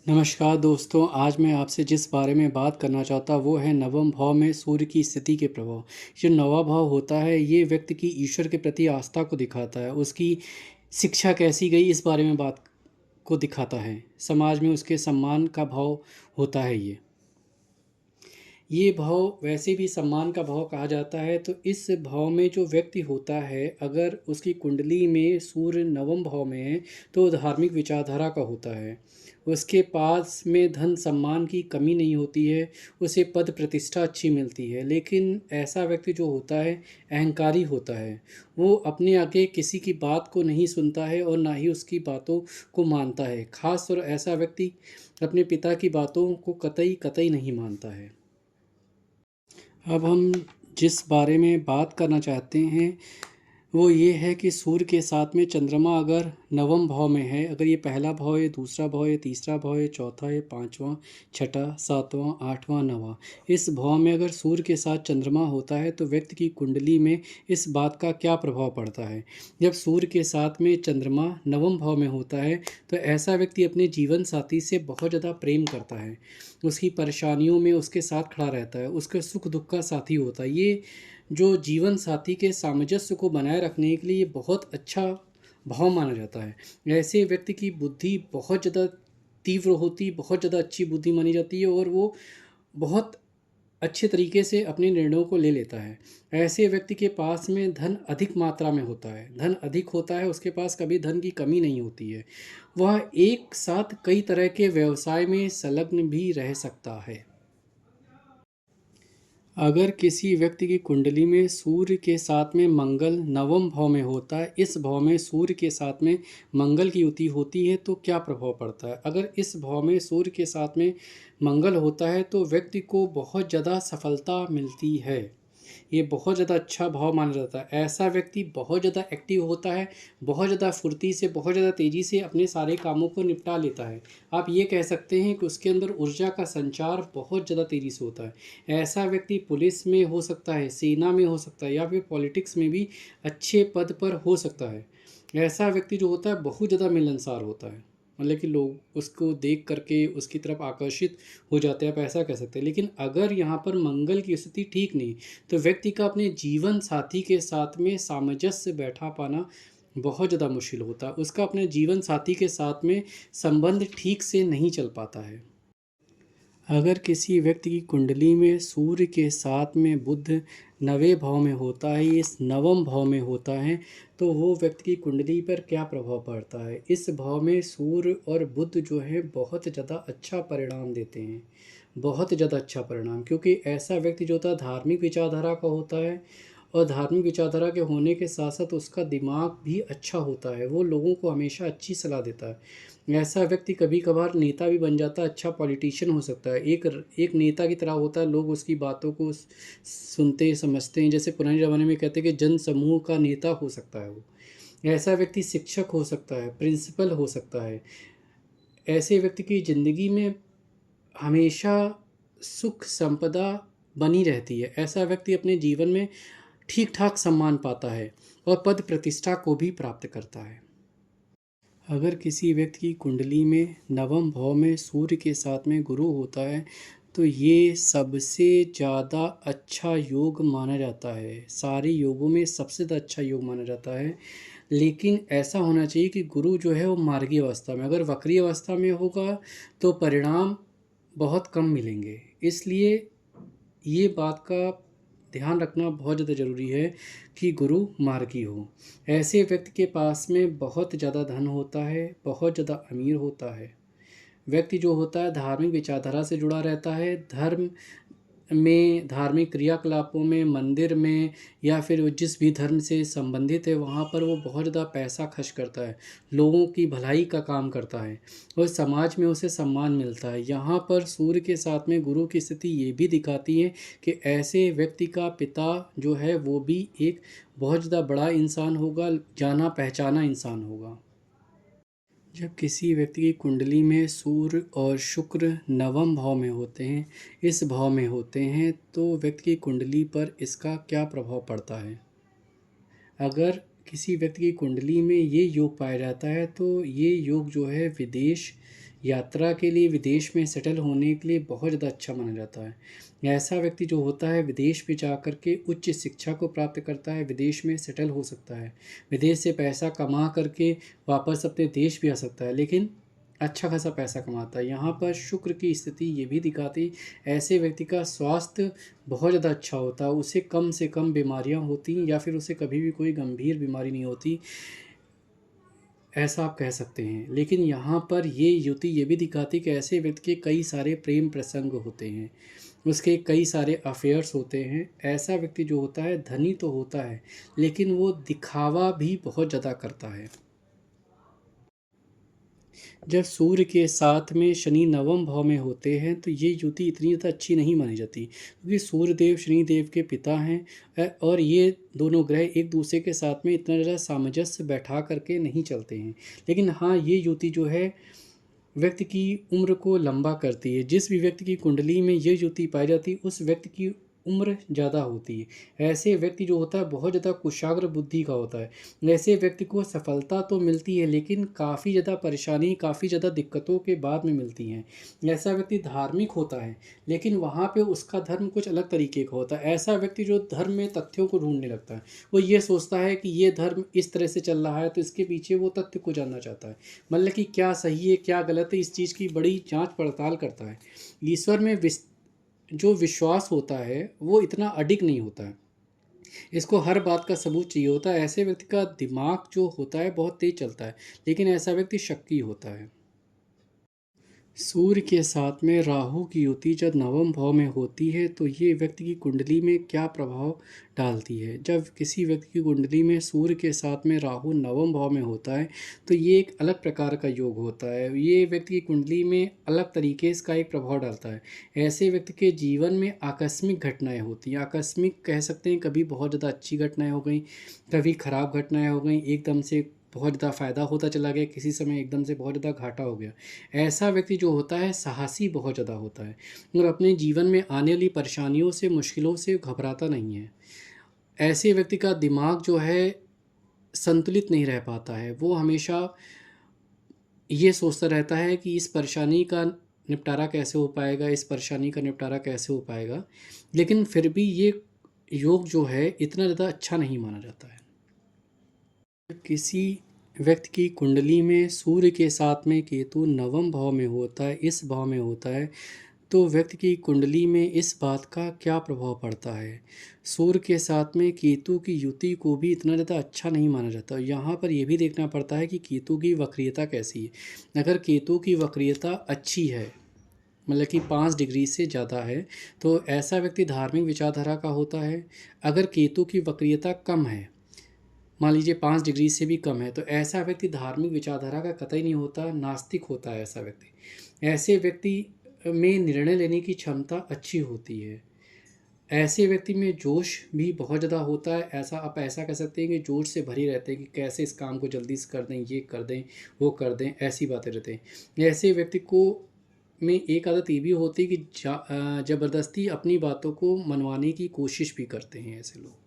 नमस्कार दोस्तों, आज मैं आपसे जिस बारे में बात करना चाहता हूँ वो है नवम भाव में सूर्य की स्थिति के प्रभाव। जो नवा भाव होता है ये व्यक्ति की ईश्वर के प्रति आस्था को दिखाता है, उसकी शिक्षा कैसी गई इस बारे में बात को दिखाता है। समाज में उसके सम्मान का भाव होता है ये भाव वैसे भी सम्मान का भाव कहा जाता है। तो इस भाव में जो व्यक्ति होता है, अगर उसकी कुंडली में सूर्य नवम भाव में है तो धार्मिक विचारधारा का होता है। उसके पास में धन सम्मान की कमी नहीं होती है, उसे पद प्रतिष्ठा अच्छी मिलती है। लेकिन ऐसा व्यक्ति जो होता है अहंकारी होता है, वो अपने आगे किसी की बात को नहीं सुनता है और ना ही उसकी बातों को मानता है। खास और ऐसा व्यक्ति अपने पिता की बातों को कतई कतई नहीं मानता है। अब हम जिस बारे में बात करना चाहते हैं वो ये है कि सूर्य के साथ में चंद्रमा अगर नवम भाव में है, अगर ये पहला भाव है, दूसरा भाव है, तीसरा भाव है, चौथा है, पांचवा, छठा, सातवां, आठवां, नवां, इस भाव में अगर सूर्य के साथ चंद्रमा होता है तो व्यक्ति की कुंडली में इस बात का क्या प्रभाव पड़ता है। जब सूर्य के साथ में चंद्रमा नवम भाव में होता है तो ऐसा व्यक्ति अपने जीवन साथी से बहुत ज़्यादा प्रेम करता है, उसकी परेशानियों में उसके साथ खड़ा रहता है, उसके सुख दुख का साथी होता है। ये जो जीवन साथी के सामंजस्य को बनाए रखने के लिए ये बहुत अच्छा भाव माना जाता है। ऐसे व्यक्ति की बुद्धि बहुत ज़्यादा तीव्र होती, बहुत ज़्यादा अच्छी बुद्धि मानी जाती है और वो बहुत अच्छे तरीके से अपने निर्णयों को ले लेता है। ऐसे व्यक्ति के पास में धन अधिक मात्रा में होता है, धन अधिक होता है, उसके पास कभी धन की कमी नहीं होती है। वह एक साथ कई तरह के व्यवसाय में संलग्न भी रह सकता है। अगर किसी व्यक्ति की कुंडली में सूर्य के साथ में मंगल नवम भाव में होता है, इस भाव में सूर्य के साथ में मंगल की युति होती है तो क्या प्रभाव पड़ता है। अगर इस भाव में सूर्य के साथ में मंगल होता है तो व्यक्ति को बहुत ज़्यादा सफलता मिलती है। ये बहुत ज़्यादा अच्छा भाव माना जाता है। ऐसा व्यक्ति बहुत ज़्यादा एक्टिव होता है, बहुत ज़्यादा फुर्ती से, बहुत ज़्यादा तेज़ी से अपने सारे कामों को निपटा लेता है। आप ये कह सकते हैं कि उसके अंदर ऊर्जा का संचार बहुत ज़्यादा तेज़ी से होता है। ऐसा व्यक्ति पुलिस में हो सकता है, सेना में हो सकता है या फिर पॉलिटिक्स में भी अच्छे पद पर हो सकता है। ऐसा व्यक्ति जो होता है बहुत ज़्यादा मिलनसार होता है, मतलब कि लोग उसको देख करके उसकी तरफ आकर्षित हो जाते हैं, आप ऐसा कह सकते हैं। लेकिन अगर यहाँ पर मंगल की स्थिति ठीक नहीं तो व्यक्ति का अपने जीवन साथी के साथ में सामंजस्य बैठा पाना बहुत ज़्यादा मुश्किल होता है। उसका अपने जीवन साथी के साथ में संबंध ठीक से नहीं चल पाता है। अगर किसी व्यक्ति की कुंडली में सूर्य के साथ में बुध नवें भाव में होता है, इस नवम भाव में होता है, तो वो व्यक्ति की कुंडली पर क्या प्रभाव पड़ता है। इस भाव में सूर्य और बुध जो है बहुत ज़्यादा अच्छा परिणाम देते हैं, बहुत ज़्यादा अच्छा परिणाम, क्योंकि ऐसा व्यक्ति जो होता है धार्मिक विचारधारा का होता है और धार्मिक विचारधारा के होने के साथ साथ उसका दिमाग भी अच्छा होता है, वो लोगों को हमेशा अच्छी सलाह देता है। ऐसा व्यक्ति कभी कभार नेता भी बन जाता है, अच्छा पॉलिटिशियन हो सकता है, एक एक नेता की तरह होता है, लोग उसकी बातों को सुनते समझते हैं। जैसे पुराने ज़माने में कहते हैं कि जन समूह का नेता हो सकता है वो। ऐसा व्यक्ति शिक्षक हो सकता है, प्रिंसिपल हो सकता है। ऐसे व्यक्ति की ज़िंदगी में हमेशा सुख संपदा बनी रहती है। ऐसा व्यक्ति अपने जीवन में ठीक ठाक सम्मान पाता है और पद प्रतिष्ठा को भी प्राप्त करता है। अगर किसी व्यक्ति की कुंडली में नवम भाव में सूर्य के साथ में गुरु होता है तो ये सबसे ज़्यादा अच्छा योग माना जाता है, सारे योगों में सबसे ज़्यादा अच्छा योग माना जाता है। लेकिन ऐसा होना चाहिए कि गुरु जो है वो मार्गी अवस्था में, अगर वक्री अवस्था में होगा तो परिणाम बहुत कम मिलेंगे। इसलिए ये बात का ध्यान रखना बहुत ज़्यादा ज़रूरी है कि गुरु मार्गी हो। ऐसे व्यक्ति के पास में बहुत ज़्यादा धन होता है, बहुत ज़्यादा अमीर होता है। व्यक्ति जो होता है धार्मिक विचारधारा से जुड़ा रहता है, धर्म में, धार्मिक क्रियाकलापों में, मंदिर में या फिर वो जिस भी धर्म से संबंधित है वहाँ पर वो बहुत ज़्यादा पैसा खर्च करता है, लोगों की भलाई का काम करता है और समाज में उसे सम्मान मिलता है। यहाँ पर सूर्य के साथ में गुरु की स्थिति ये भी दिखाती है कि ऐसे व्यक्ति का पिता जो है वो भी एक बहुत ज़्यादा बड़ा इंसान होगा, जाना पहचाना इंसान होगा। जब किसी व्यक्ति की कुंडली में सूर्य और शुक्र नवम भाव में होते हैं, इस भाव में होते हैं, तो व्यक्ति की कुंडली पर इसका क्या प्रभाव पड़ता है। अगर किसी व्यक्ति की कुंडली में ये योग पाया जाता है तो ये योग जो है विदेश यात्रा के लिए, विदेश में सेटल होने के लिए बहुत ज़्यादा अच्छा माना जाता है। ऐसा व्यक्ति जो होता है विदेश में जा कर के उच्च शिक्षा को प्राप्त करता है, विदेश में सेटल हो सकता है, विदेश से पैसा कमा करके वापस अपने देश भी आ सकता है, लेकिन अच्छा खासा पैसा कमाता है। यहाँ पर शुक्र की स्थिति ये भी दिखाती, ऐसे व्यक्ति का स्वास्थ्य बहुत ज़्यादा अच्छा होता है, उसे कम से कम बीमारियाँ होती या फिर उसे कभी भी कोई गंभीर बीमारी नहीं होती, ऐसा आप कह सकते हैं। लेकिन यहाँ पर ये युति ये भी दिखाती कि ऐसे व्यक्ति के कई सारे प्रेम प्रसंग होते हैं, उसके कई सारे अफेयर्स होते हैं। ऐसा व्यक्ति जो होता है धनी तो होता है, लेकिन वो दिखावा भी बहुत ज़्यादा करता है। जब सूर्य के साथ में शनि नवम भाव में होते हैं तो ये युति इतनी ज़्यादा अच्छी नहीं मानी जाती, क्योंकि सूर्यदेव शनिदेव के पिता हैं। और ये दोनों ग्रह एक दूसरे के साथ में इतना ज़्यादा सामंजस्य बैठा करके नहीं चलते हैं। लेकिन हाँ, ये युति जो है व्यक्ति की उम्र को लंबा करती है। जिस भी व्यक्ति की कुंडली में ये युति पाई जाती है उस व्यक्ति की उम्र ज़्यादा होती है। ऐसे व्यक्ति जो होता है बहुत ज़्यादा कुशाग्र बुद्धि का होता है। ऐसे व्यक्ति को सफलता तो मिलती है, लेकिन काफ़ी ज़्यादा परेशानी, काफ़ी ज़्यादा दिक्कतों के बाद में मिलती हैं। ऐसा व्यक्ति धार्मिक होता है, लेकिन वहाँ पे उसका धर्म कुछ अलग तरीके का होता है। ऐसा व्यक्ति जो धर्म में तथ्यों को ढूँढने लगता है, वो ये सोचता है कि ये धर्म इस तरह से चल रहा है तो इसके पीछे वो तथ्य को जानना चाहता है। मतलब कि क्या सही है, क्या गलत है, इस चीज़ की बड़ी जाँच-पड़ताल करता है। ईश्वर में जो विश्वास होता है वो इतना अडिग नहीं होता है, इसको हर बात का सबूत चाहिए होता है। ऐसे व्यक्ति का दिमाग जो होता है बहुत तेज चलता है, लेकिन ऐसा व्यक्ति शक्की होता है। सूर्य के साथ में राहु की युति जब नवम भाव में होती है तो ये व्यक्ति की कुंडली में क्या प्रभाव डालती है। जब किसी व्यक्ति की कुंडली में सूर्य के साथ में राहु नवम भाव में होता है तो ये एक अलग प्रकार का योग होता है। ये व्यक्ति की कुंडली में अलग तरीके से का एक प्रभाव डालता है। ऐसे व्यक्ति के जीवन में आकस्मिक घटनाएं होती हैं। आकस्मिक कह सकते हैं, कभी बहुत ज़्यादा अच्छी घटनाएं हो गई, कभी खराब घटनाएं हो गई, एकदम से बहुत ज़्यादा फ़ायदा होता चला गया, किसी समय एकदम से बहुत ज़्यादा घाटा हो गया। ऐसा व्यक्ति जो होता है साहसी बहुत ज़्यादा होता है और अपने जीवन में आने वाली परेशानियों से, मुश्किलों से घबराता नहीं है। ऐसे व्यक्ति का दिमाग जो है संतुलित नहीं रह पाता है, वो हमेशा ये सोचता रहता है कि इस परेशानी का निपटारा कैसे हो पाएगा, इस परेशानी का निपटारा कैसे हो पाएगा। लेकिन फिर भी ये योग जो है इतना ज़्यादा अच्छा नहीं माना जाता है। किसी व्यक्ति की कुंडली में सूर्य के साथ में केतु नवम भाव में होता है, इस भाव में होता है, तो व्यक्ति की कुंडली में इस बात का क्या प्रभाव पड़ता है। सूर्य के साथ में केतु की युति को भी इतना ज़्यादा अच्छा नहीं माना जाता। यहाँ पर यह भी देखना पड़ता है कि केतु की वक्रीयता कैसी है। अगर केतु की वक्रीयता अच्छी है, मतलब कि 5 डिग्री से ज़्यादा है, तो ऐसा व्यक्ति धार्मिक विचारधारा का होता है। अगर केतु की वक्रीयता कम है, मान लीजिए 5 डिग्री से भी कम है, तो ऐसा व्यक्ति धार्मिक विचारधारा का कतई नहीं होता, नास्तिक होता है ऐसा व्यक्ति। ऐसे व्यक्ति में निर्णय लेने की क्षमता अच्छी होती है। ऐसे व्यक्ति में जोश भी बहुत ज़्यादा होता है। ऐसा आप ऐसा कह सकते हैं कि जोश से भरी रहते हैं कि कैसे इस काम को जल्दी से कर दें, ये कर दें, वो कर दें, ऐसी बातें रहते हैं। ऐसे व्यक्ति को में एक आदत ये भी होती है कि ज़बरदस्ती अपनी बातों को मनवाने की कोशिश भी करते हैं ऐसे लोग।